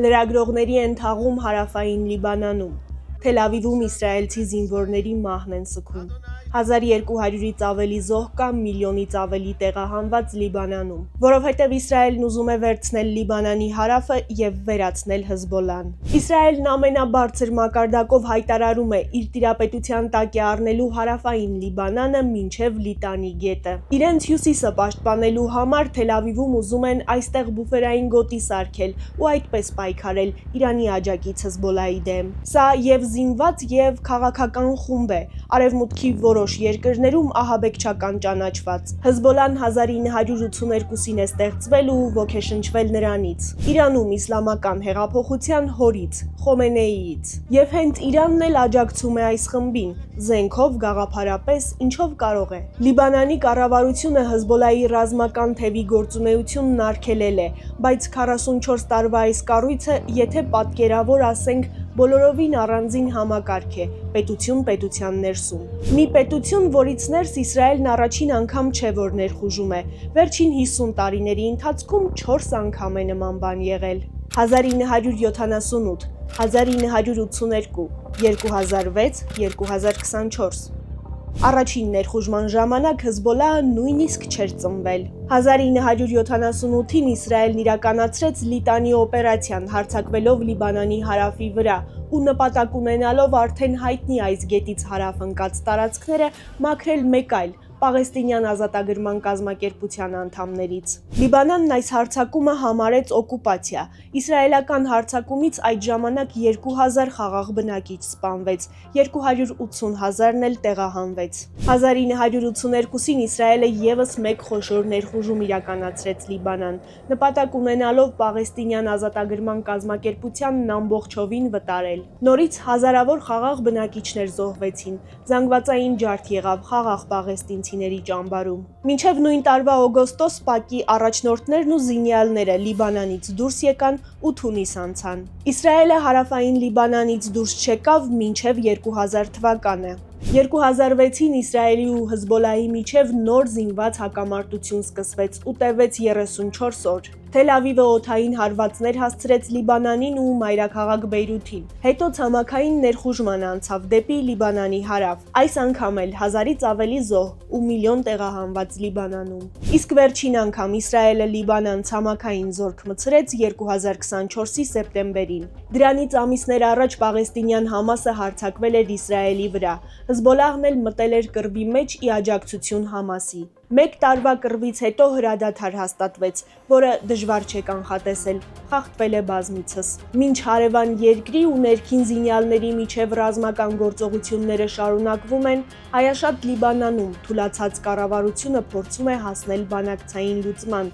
Լրագրողների են թաղում հարավային Լիբանանում։ Թել Ավիվում իսրայելցի զինվորների մահն են սգում։ 1200-ից ավելի զոհ կա միլիոնից ավելի տեղահանված Լիբանանում, որովհետև Իսրայելն ուզում է վերցնել Լիբանանի հարավը եւ վերացնել Հեզբոլլան։ Իսրայելն ամենաբարձր մակարդակով հայտարարում է իր տիրապետության տակ է առնելու հարավային Լիբանանը մինչև Լիտանի գետը։ Իրենց հյուսիսը պաշտպանելու համար Թել Ավիվում ուզում են այստեղ բուֆերային գոտի սարքել ու այդպես պայքարել Իրանի աջակից Հեզբոլլայի դեմ։ Սա եւ զինված եւ քաղաքական խումբ է, արևմուտքի որոշ երկրներում ահաբեկչական ճանաչված։ Հեզբոլլան 1982-ին է ստեղծվել ու ոգեշնչվել նրանից՝ Իրանում իսլամական հեղափոխության հորից՝ Խոմեյնիից։ Եվ հենց Իրանն էլ աջակցում է այս խմբին, զենքով, գաղափարապես, ինչով կարող է։ Լիբանանի կառավարությունը Հեզբոլլայի ռազմական թևի գործունեությունն արգելել է, բայց 44 տարվա այս կառույցը, եթե պատկերավոր ասենք, բոլորովին առանձին համակարգ է, պետություն պետության ներսում։ Մի պետություն, որից ներս Իսրայելն առաջին անգամ չէ, որ ներխուժում է։ Վերջին 50 տարիների ընթացքում 4 անգամ է նման բան եղել։ 1978, 1982, 2006, 2024։ Առաջին ներխուժման ժամանակ Հեզբոլլահը նույնիսկ չէր ծնվել։ 1978-ին Իսրայելն իրականացրեց Լիտանի օպերացիան, հարձակվելով Լիբանանի հարավի վրա ու նպատակ ունենալով արդեն հայտնի այս գետից հարավ ընկած տարածքները մաքրել մեկ այլ Պաղեստինյան ազատագրման կազմակերպության անդամներից։ Լիբանանն այս հարձակումը համարեց օկուպացիա։ Իսրայելական հարձակումից այդ ժամանակ 2000 խաղաղ բնակիչ սպանվեց, 280,000-ն էլ տեղահանվեց։ 1982-ին Իսրայելը եւս մեկ խոշոր ներխուժում իրականացրեց Լիբանան, նպատակ ունենալով Պաղեստինյան ազատագրման կազմակերպությանն ամբողջովին վտարել։ Նորից հազարավոր խաղաղ բնակիչներ զոհվեցին, զանգվածային ջարդ եղավ խաղաղ պաղեստինցիների ճամբարում։ Մինչև նույն տարվա օգոստոս ՊԱԿ-ի առաջնորդներն ու զինյալները Լիբանանից դուրս եկան ու Թունիս անցան։ Իսրայելը հարավային Լիբանանից դուրս չեկավ մինչև 2000 թվականը։ 2006-ին Իսրայելի ու Հեզբոլլայի միջև նոր զինված հակամարտություն սկսվեց ու տևեց 34 օր։ Թել Ավիվը օդային հարվածներ հասցրեց Լիբանանին ու մայրաքաղաք Բեյրութին։ Հետո ցամաքային ներխուժման անցավ դեպի Լիբանանի հարավ։ Այս անգամ էլ 1000-ից ավելի զոհ ու միլիոն տեղահանված Լիբանանում։ Իսկ վերջին անգամ Իսրայելը Լիբանան ցամաքային զորք մցրեց 2024-ի սեպտեմբերին։ Դրանից ամիսներ առաջ Պաղեստինյան Համասը հարձակվել էր Իսրայելի վրա։ Հեզբոլլահն էլ մտել էր կռվի մեջ ի աջակցություն Համասի։ Մեկ տարվա կռվից հետո հրադադար հաստատվեց, որը դժվար չէ կանխատեսել, խախտվել է բազմիցս։ Մինչ հարևան երկրի ու ներքին զինյալների միջև ռազմական գործողությունները շարունակվում են, հայաշատ Լիբանանում թուլացած կառավարությունը փորձում է հասնել բանակցային լուծման,